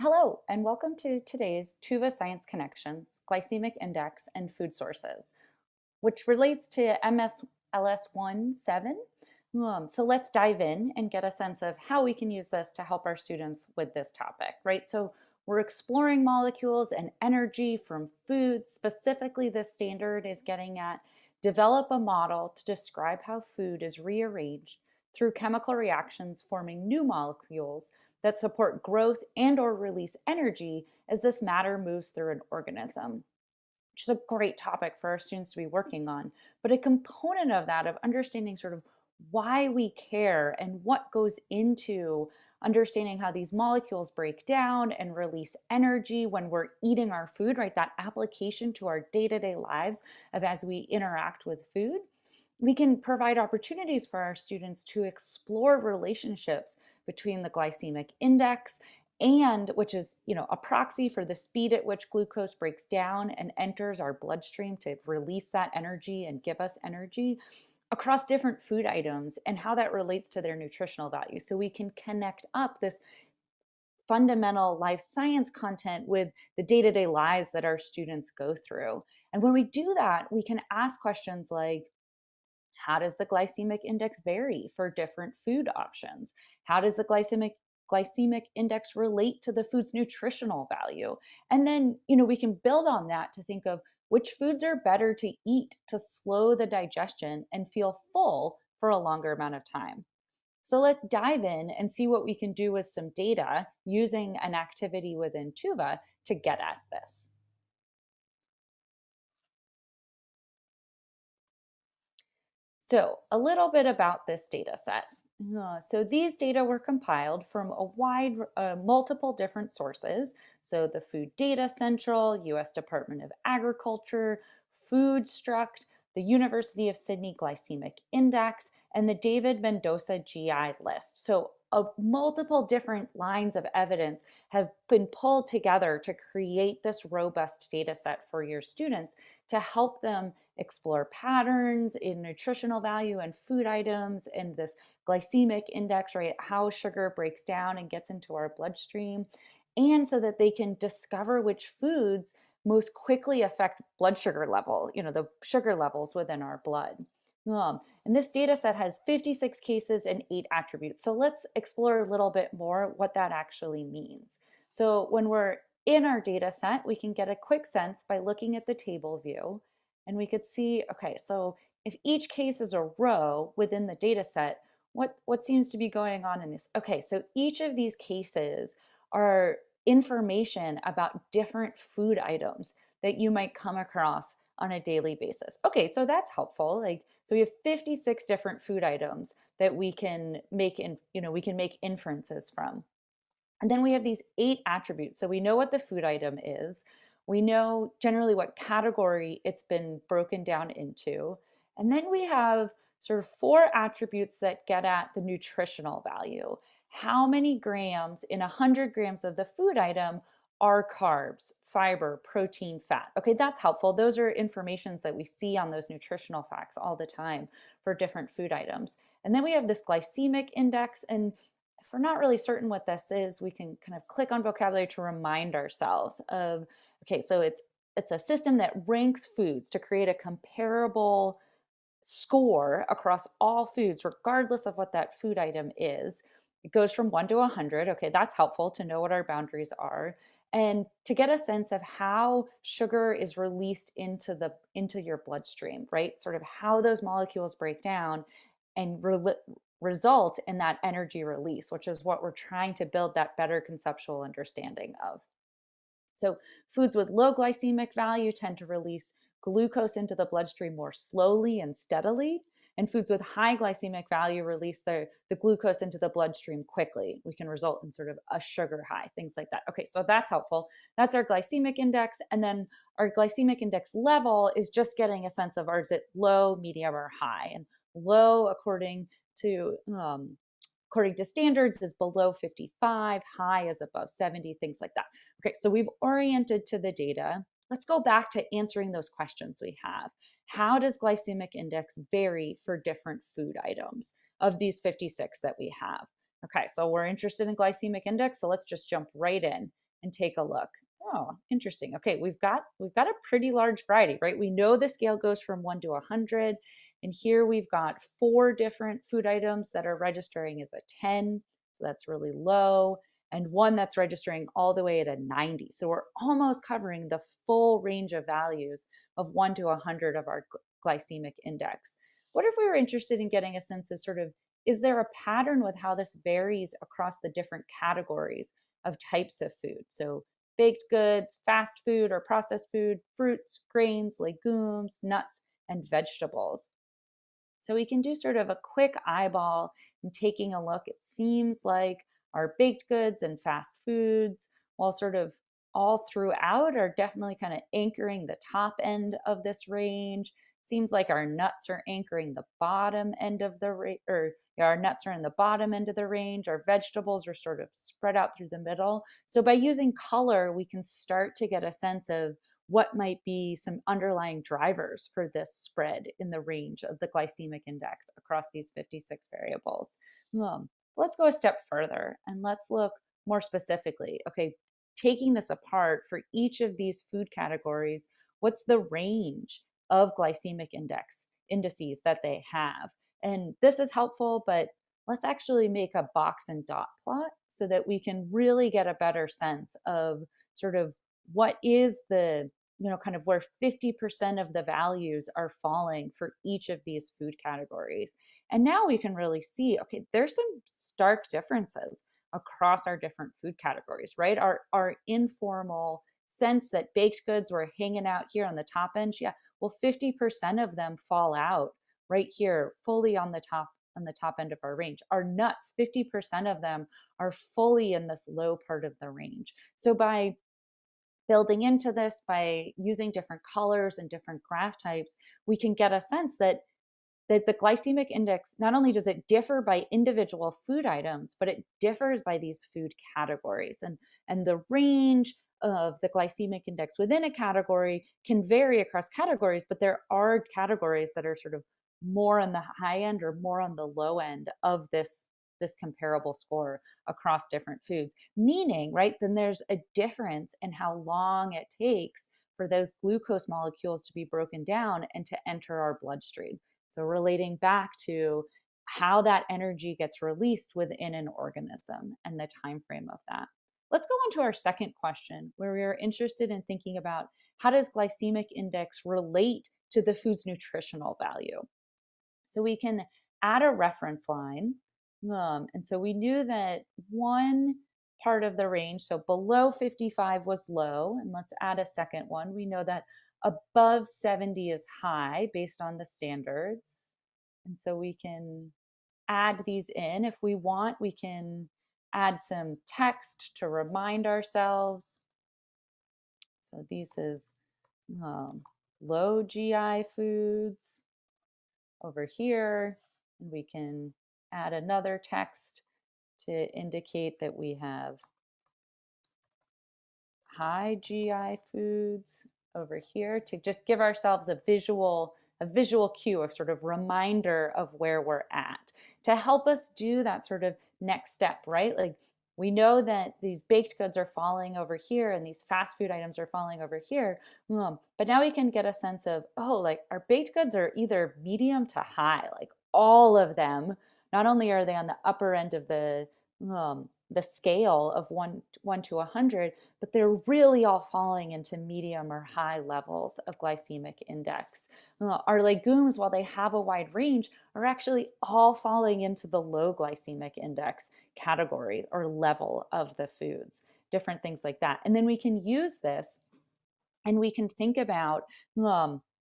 Hello, and welcome to today's Tuva Science Connections, Glycemic Index, and Food Sources, which relates to MSLS17. So let's dive in and get a sense of how we can use this to help our students with this topic, right? So we're exploring molecules and energy from food. Specifically, this standard is getting at develop a model to describe how food is rearranged through chemical reactions forming new molecules that support growth and or release energy as this matter moves through an organism, which is a great topic for our students to be working on. But a component of that, of understanding sort of why we care and what goes into understanding how these molecules break down and release energy when we're eating our food, right? That application to our day-to-day lives of as we interact with food. We can provide opportunities for our students to explore relationships between the glycemic index and which is a proxy for the speed at which glucose breaks down and enters our bloodstream to release that energy and give us energy across different food items and how that relates to their nutritional value. So we can connect up this fundamental life science content with the day-to-day lives that our students go through. And when we do that, we can ask questions like, how does the glycemic index vary for different food options? How does the glycemic index relate to the food's nutritional value? And then, we can build on that to think of which foods are better to eat to slow the digestion and feel full for a longer amount of time. So let's dive in and see what we can do with some data using an activity within Tuva to get at this. So a little bit about this data set. So these data were compiled from multiple different sources. So the Food Data Central, US Department of Agriculture, Food Struct, the University of Sydney Glycemic Index, and the David Mendoza GI list. So multiple different lines of evidence have been pulled together to create this robust data set for your students to help them explore patterns in nutritional value and food items and this glycemic index, right? How sugar breaks down and gets into our bloodstream, and so that they can discover which foods most quickly affect blood sugar level, the sugar levels within our blood. And this data set has 56 cases and 8 attributes. So let's explore a little bit more what that actually means. So when we're in our data set, we can get a quick sense by looking at the table view. And we could see, okay, so if each case is a row within the data set, what seems to be going on in this? Okay, so each of these cases are information about different food items that you might come across on a daily basis. Okay, so that's helpful. So we have 56 different food items that we can make inferences from. And then we have these 8 attributes. So we know what the food item is. We know generally what category it's been broken down into. And then we have sort of 4 attributes that get at the nutritional value. How many grams in 100 grams of the food item are carbs, fiber, protein, fat? Okay, that's helpful. Those are informations that we see on those nutritional facts all the time for different food items. And then we have this glycemic index. And if we're not really certain what this is, we can kind of click on vocabulary to remind ourselves of, okay, so it's a system that ranks foods to create a comparable score across all foods, regardless of what that food item is. It goes from 1 to 100. Okay, that's helpful to know what our boundaries are and to get a sense of how sugar is released into your bloodstream, right? Sort of how those molecules break down and result in that energy release, which is what we're trying to build that better conceptual understanding of. So foods with low glycemic value tend to release glucose into the bloodstream more slowly and steadily, and foods with high glycemic value release the glucose into the bloodstream quickly. We can result in sort of a sugar high, things like that. Okay, so that's helpful. That's our glycemic index. And then our glycemic index level is just getting a sense of, is it low, medium, or high? And low, according to standards, is below 55, high is above 70, things like that. Okay, so we've oriented to the data. Let's go back to answering those questions we have. How does glycemic index vary for different food items of these 56 that we have? Okay, so we're interested in glycemic index, so let's just jump right in. and take a look. Oh, interesting. Okay, we've got a pretty large variety, right? We know the scale goes from 1 to 100, and here we've got 4 different food items that are registering as a 10, so that's really low, and one that's registering all the way at a 90. So we're almost covering the full range of values of 1 to 100 of our glycemic index. What if we were interested in getting a sense of sort of, is there a pattern with how this varies across the different categories of types of food? So baked goods, fast food or processed food, fruits, grains, legumes, nuts, and vegetables. So we can do sort of a quick eyeball and taking a look. It seems like our baked goods and fast foods, while sort of all throughout, are definitely kind of anchoring the top end of this range. Seems like our nuts are anchoring the bottom end of the range, or yeah, our nuts are in the bottom end of the range. Our vegetables are sort of spread out through the middle. So by using color, we can start to get a sense of what might be some underlying drivers for this spread in the range of the glycemic index across these 56 variables. Let's go a step further and let's look more specifically. Okay, taking this apart for each of these food categories, what's the range of glycemic indices that they have? And this is helpful, but let's actually make a box and dot plot so that we can really get a better sense of sort of what is the, kind of where 50% of the values are falling for each of these food categories. And now we can really see, okay, there's some stark differences across our different food categories, right? Our informal sense that baked goods were hanging out here on the top end, yeah, well, 50% of them fall out right here, fully on the top end of our range. Our nuts, 50% of them are fully in this low part of the range. So by building into this, by using different colors and different graph types, we can get a sense that the glycemic index, not only does it differ by individual food items, but it differs by these food categories. And the range of the glycemic index within a category can vary across categories, but there are categories that are sort of more on the high end or more on the low end of this comparable score across different foods, meaning, right, then there's a difference in how long it takes for those glucose molecules to be broken down and to enter our bloodstream. So relating back to how that energy gets released within an organism and the time frame of that. Let's go on to our second question, where we are interested in thinking about how does glycemic index relate to the food's nutritional value. So we can add a reference line. And so we knew that one part of the range, so below 55 was low, and let's add a second one. We know that above 70 is high based on the standards. And so we can add these in. If we want, we can add some text to remind ourselves. So this is low GI foods over here. And we can add another text to indicate that we have high GI foods over here, to just give ourselves a visual cue, a sort of reminder of where we're at, to help us do that sort of next step, right? Like, we know that these baked goods are falling over here and these fast food items are falling over here. But now we can get a sense of, oh, like our baked goods are either medium to high, like all of them. Not only are they on the upper end of the scale of 1 to 100, but they're really all falling into medium or high levels of glycemic index. Our legumes, while they have a wide range, are actually all falling into the low glycemic index category or level of the foods, different things like that. And then we can use this and we can think about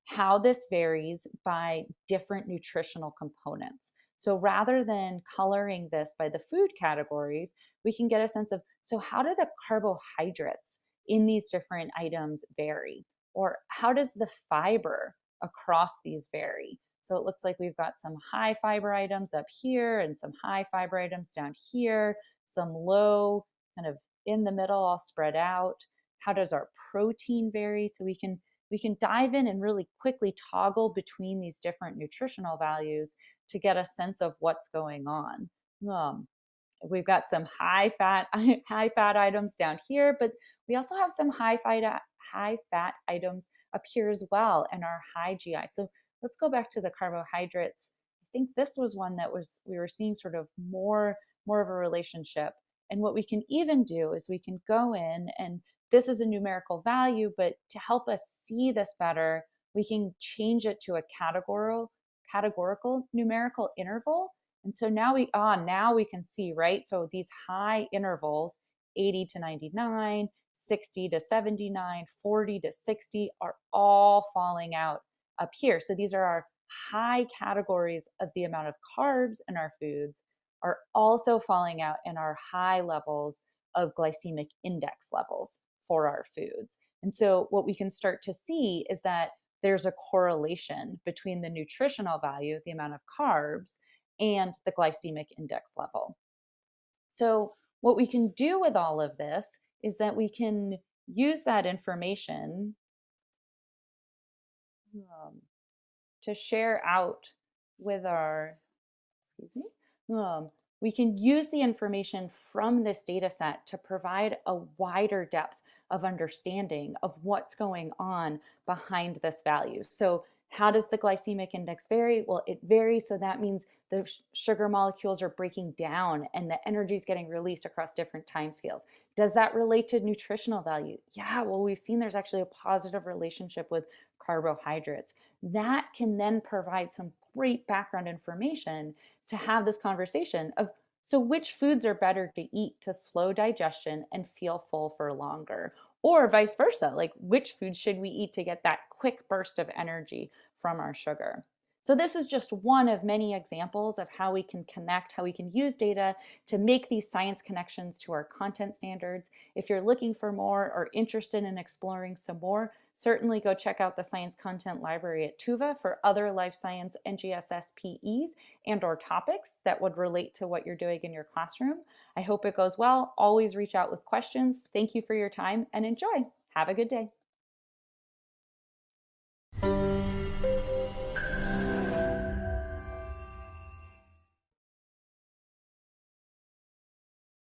how this varies by different nutritional components. So rather than coloring this by the food categories, we can get a sense of, so how do the carbohydrates in these different items vary? Or how does the fiber across these vary? So it looks like we've got some high fiber items up here and some high fiber items down here, some low kind of in the middle, all spread out. How does our protein vary? So we can dive in and really quickly toggle between these different nutritional values to get a sense of what's going on. We've got some high fat high fat items down here, but we also have some high fat items up here as well and our high GI. So let's go back to the carbohydrates. I think this was one that was we were seeing sort of more of a relationship. And what we can even do is we can go in, and this is a numerical value, but to help us see this better, we can change it to a categorical numerical interval. And so now we can see, right? So these high intervals, 80 to 99, 60 to 79, 40 to 60 are all falling out up here. So these are our high categories of the amount of carbs in our foods are also falling out in our high levels of glycemic index levels for our foods. And so what we can start to see is that there's a correlation between the nutritional value, the amount of carbs, and the glycemic index level. So what we can do with all of this is that we can use that information to share out with our, excuse me, we can use the information from this data set to provide a wider depth of understanding of what's going on behind this value. So how does the glycemic index vary? Well, it varies, so that means the sugar molecules are breaking down and the energy is getting released across different time scales. Does that relate to nutritional value? Yeah, well, we've seen there's actually a positive relationship with carbohydrates. That can then provide some great background information to have this conversation of, so which foods are better to eat to slow digestion and feel full for longer? Or vice versa, like which foods should we eat to get that quick burst of energy from our sugar? So this is just one of many examples of how we can connect, how we can use data to make these science connections to our content standards. If you're looking for more or interested in exploring some more, certainly go check out the Science Content Library at Tuva for other life science NGSS PEs and or topics that would relate to what you're doing in your classroom. I hope it goes well. Always reach out with questions. Thank you for your time and enjoy. Have a good day.